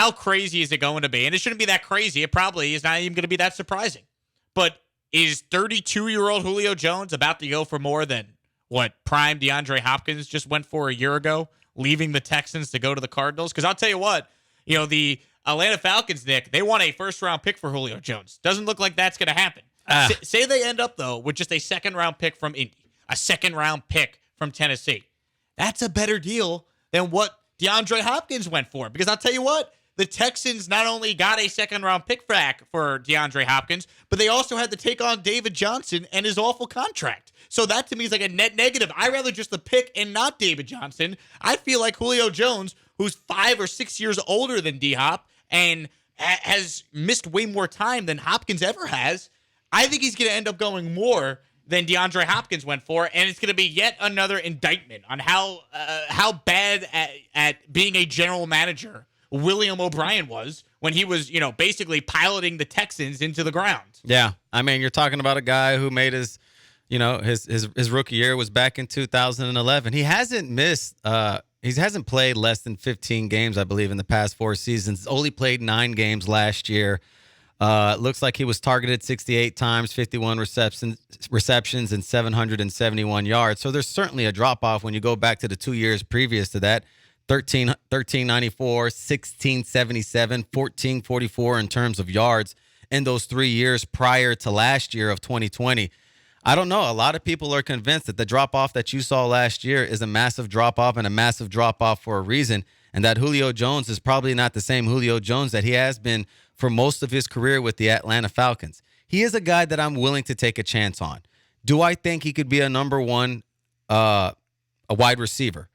how crazy is it going to be? And it shouldn't be that crazy. It probably is not even going to be that surprising. But is 32-year-old Julio Jones about to go for more than what prime DeAndre Hopkins just went for a year ago, leaving the Texans to go to the Cardinals? Because I'll tell you what, the Atlanta Falcons, Nick, they want a first-round pick for Julio Jones. Doesn't look like that's going to happen. Say they end up, though, with just a second-round pick from Indy, a second-round pick from Tennessee. That's a better deal than what DeAndre Hopkins went for. Because I'll tell you what, the Texans not only got a second-round pick back for DeAndre Hopkins, but they also had to take on David Johnson and his awful contract. So that to me is like a net negative. I'd rather just the pick and not David Johnson. I feel like Julio Jones, who's 5 or 6 years older than D-Hop and has missed way more time than Hopkins ever has, I think he's going to end up going more than DeAndre Hopkins went for, and it's going to be yet another indictment on how bad at being a general manager William O'Brien was when he was, basically piloting the Texans into the ground. Yeah, I mean, you're talking about a guy who made his rookie year was back in 2011. He hasn't missed. He hasn't played less than 15 games, I believe, in the past 4 seasons. Only played 9 games last year. Looks like he was targeted 68 times, 51 receptions, and 771 yards. So there's certainly a drop-off when you go back to the 2 years previous to that. 1394, 1677, 1444 in terms of yards in those 3 years prior to last year of 2020. I don't know. A lot of people are convinced that the drop-off that you saw last year is a massive drop-off and a massive drop-off for a reason, and that Julio Jones is probably not the same Julio Jones that he has been for most of his career with the Atlanta Falcons. He is a guy that I'm willing to take a chance on. Do I think he could be a number one a wide receiver?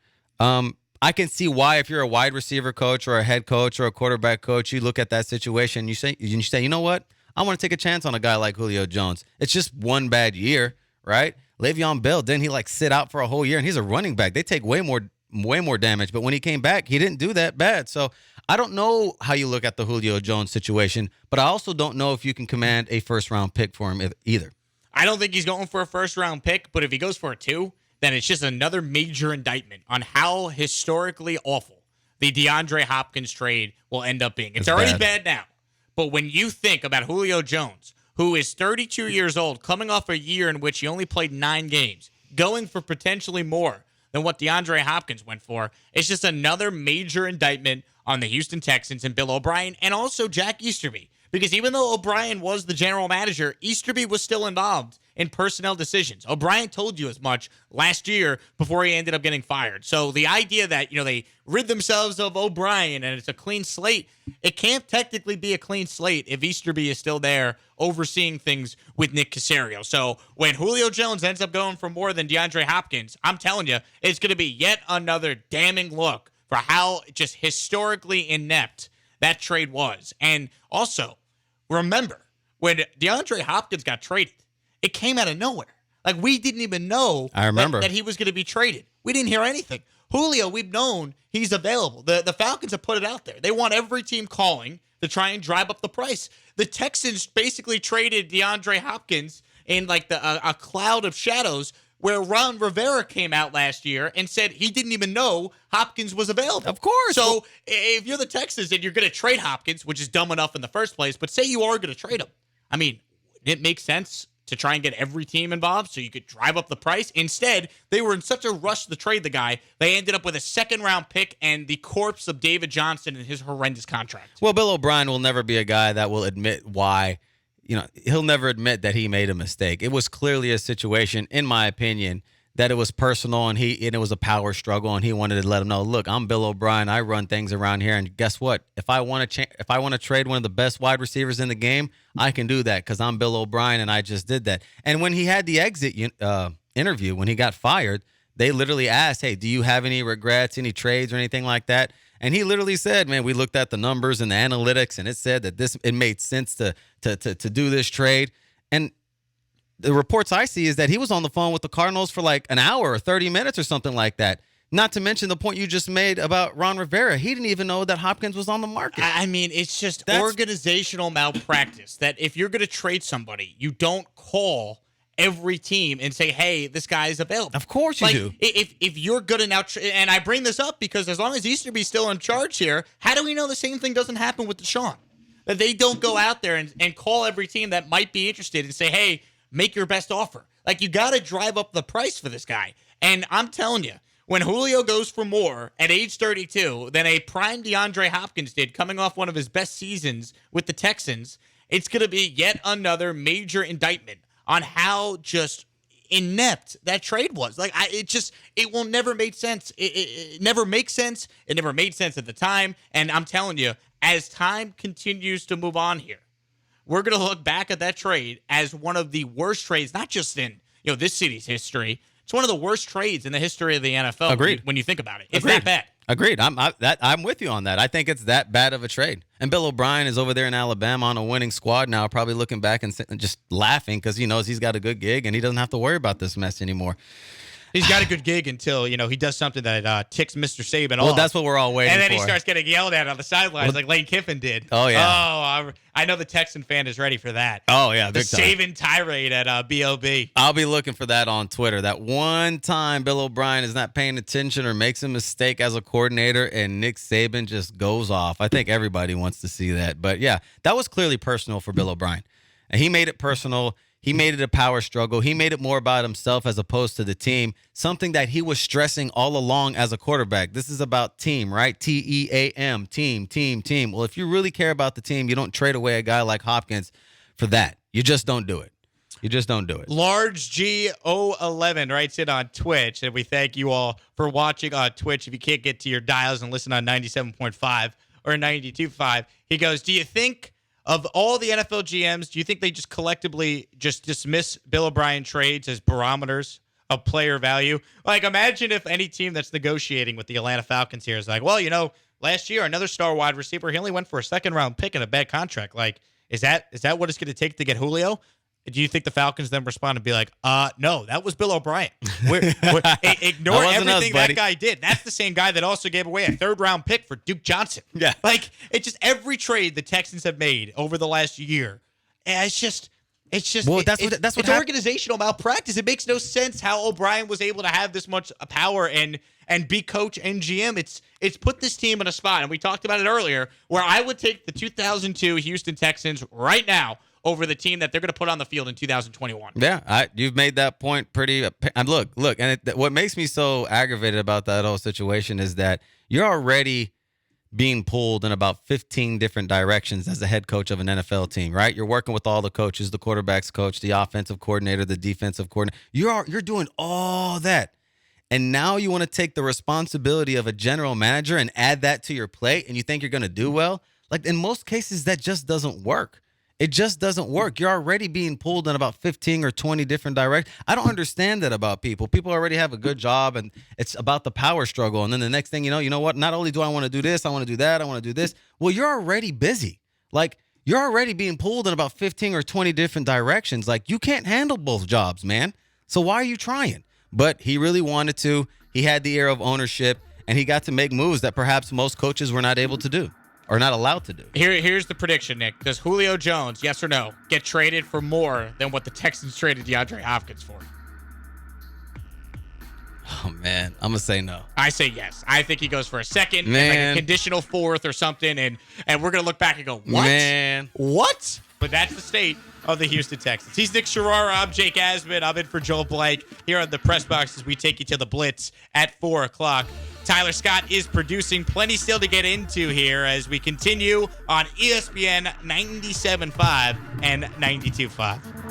I can see why if you're a wide receiver coach or a head coach or a quarterback coach, you look at that situation and you say, you know what? I want to take a chance on a guy like Julio Jones. It's just one bad year, right? Le'Veon Bell, didn't he sit out for a whole year? And he's a running back. They take way more damage. But when he came back, he didn't do that bad. So I don't know how you look at the Julio Jones situation, but I also don't know if you can command a first-round pick for him either. I don't think he's going for a first-round pick, but if he goes for a 2, then it's just another major indictment on how historically awful the DeAndre Hopkins trade will end up being. It's already bad now. But when you think about Julio Jones, who is 32 years old, coming off a year in which he only played 9 games, going for potentially more than what DeAndre Hopkins went for, it's just another major indictment on the Houston Texans and Bill O'Brien and also Jack Easterby. Because even though O'Brien was the general manager, Easterby was still involved in personnel decisions. O'Brien told you as much last year before he ended up getting fired. So the idea that, they rid themselves of O'Brien and it's a clean slate, it can't technically be a clean slate if Easterby is still there overseeing things with Nick Caserio. So when Julio Jones ends up going for more than DeAndre Hopkins, I'm telling you, it's going to be yet another damning look for how just historically inept that trade was. And also, remember, when DeAndre Hopkins got traded, it came out of nowhere. We didn't even know that he was going to be traded. We didn't hear anything. Julio, we've known he's available. The Falcons have put it out there. They want every team calling to try and drive up the price. The Texans basically traded DeAndre Hopkins in a cloud of shadows where Ron Rivera came out last year and said he didn't even know Hopkins was available. Of course. So if you're the Texans and you're going to trade Hopkins, which is dumb enough in the first place, but say you are going to trade him, I mean, it makes sense to try and get every team involved so you could drive up the price. Instead, they were in such a rush to trade the guy, they ended up with a second-round pick and the corpse of David Johnson and his horrendous contract. Well, Bill O'Brien will never be a guy that will admit why. He'll never admit that he made a mistake. It was clearly a situation, in my opinion, that it was personal and it was a power struggle, and he wanted to let him know, look, I'm Bill O'Brien. I run things around here, and guess what? If I want to trade one of the best wide receivers in the game, I can do that because I'm Bill O'Brien, and I just did that. And when he had the exit interview, when he got fired, they literally asked, hey, do you have any regrets, any trades or anything like that? And he literally said, man, we looked at the numbers and the analytics, and it said that it made sense to do this trade. And the reports I see is that he was on the phone with the Cardinals for an hour or 30 minutes or something like that. Not to mention the point you just made about Ron Rivera. He didn't even know that Hopkins was on the market. I mean, it's just organizational malpractice that if you're going to trade somebody, you don't call every team and say, hey, this guy is available. Of course you do. If you're good enough, and I bring this up because as long as Easterby's still in charge here, how do we know the same thing doesn't happen with Deshaun? That they don't go out there and call every team that might be interested and say, hey, make your best offer. Like, you got to drive up the price for this guy. And I'm telling you, when Julio goes for more at age 32 than a prime DeAndre Hopkins did coming off one of his best seasons with the Texans, it's going to be yet another major indictment on how just inept that trade was. Like, it will never make sense. It never makes sense. It never made sense at the time. And I'm telling you, as time continues to move on here, we're going to look back at that trade as one of the worst trades, not just in this city's history. It's one of the worst trades in the history of the NFL. Agreed. When you think about it. It's that bad. Agreed. I'm with you on that. I think it's that bad of a trade. And Bill O'Brien is over there in Alabama on a winning squad now, probably looking back and just laughing because he knows he's got a good gig and he doesn't have to worry about this mess anymore. He's got a good gig until, he does something that ticks Mr. Saban off. Well, that's what we're all waiting for. And then he starts getting yelled at on the sidelines like Lane Kiffin did. Oh, yeah. Oh, I know the Texan fan is ready for that. Oh, yeah. The Big time. Saban tirade at BOB. I'll be looking for that on Twitter. That one time Bill O'Brien is not paying attention or makes a mistake as a coordinator and Nick Saban just goes off. I think everybody wants to see that. But, yeah, that was clearly personal for Bill O'Brien. And he made it personal. He made it a power struggle. He made it more about himself as opposed to the team, something that he was stressing all along as a quarterback. This is about team, right? T-E-A-M, team. Well, if you really care about the team, you don't trade away a guy like Hopkins for that. You just don't do it. Large G011 writes in on Twitch, and we thank you all for watching on Twitch. If you can't get to your dials and listen on 97.5 or 92.5, he goes, do you think of all the NFL GMs, do you think they just collectively just dismiss Bill O'Brien trades as barometers of player value? Like, imagine if any team that's negotiating with the Atlanta Falcons here is like, well, last year, another star wide receiver, he only went for a second-round pick and a bad contract. Like, is that what it's going to take to get Julio? Do you think the Falcons then respond and be like, no, that was Bill O'Brien. Ignore everything that guy did. That's the same guy that also gave away a third-round pick for Duke Johnson. Yeah. Like, it's just every trade the Texans have made over the last year. And it's just Well, that's what organizational malpractice. It makes no sense how O'Brien was able to have this much power and be coach and GM. It's put this team in a spot, and we talked about it earlier, where I would take the 2002 Houston Texans right now over the team that they're going to put on the field in 2021. Yeah, you've made that point pretty. Look, and what makes me so aggravated about that whole situation is that you're already being pulled in about 15 different directions as a head coach of an NFL team, right? You're working with all the coaches, the quarterback's coach, the offensive coordinator, the defensive coordinator. You're doing all that. And now you want to take the responsibility of a general manager and add that to your plate, and you think you're going to do well? Like, in most cases, that just doesn't work. It just doesn't work. You're already being pulled in about 15 or 20 different directions. I don't understand that about people. People already have a good job, and it's about the power struggle. And then the next thing you know what? Not only do I want to do this, I want to do that, I want to do this. Well, you're already busy. Like, you're already being pulled in about 15 or 20 different directions. Like, you can't handle both jobs, man. So why are you trying? But he really wanted to. He had the air of ownership, and he got to make moves that perhaps most coaches were not able to do. Or not allowed to do. Here's the prediction, Nick. Does Julio Jones, yes or no, get traded for more than what the Texans traded DeAndre Hopkins for? Oh, man. I'm going to say no. I say yes. I think he goes for a second, and like a conditional fourth or something, and we're going to look back and go, what? Man. What? But that's the state of the Houston Texans. He's Nick Sharara. I'm Jake Asman. I'm in for Joel Blank here on the Press Box as we take you to the Blitz at 4 o'clock. Tyler Scott is producing. Plenty still to get into here as we continue on ESPN 97.5 and 92.5.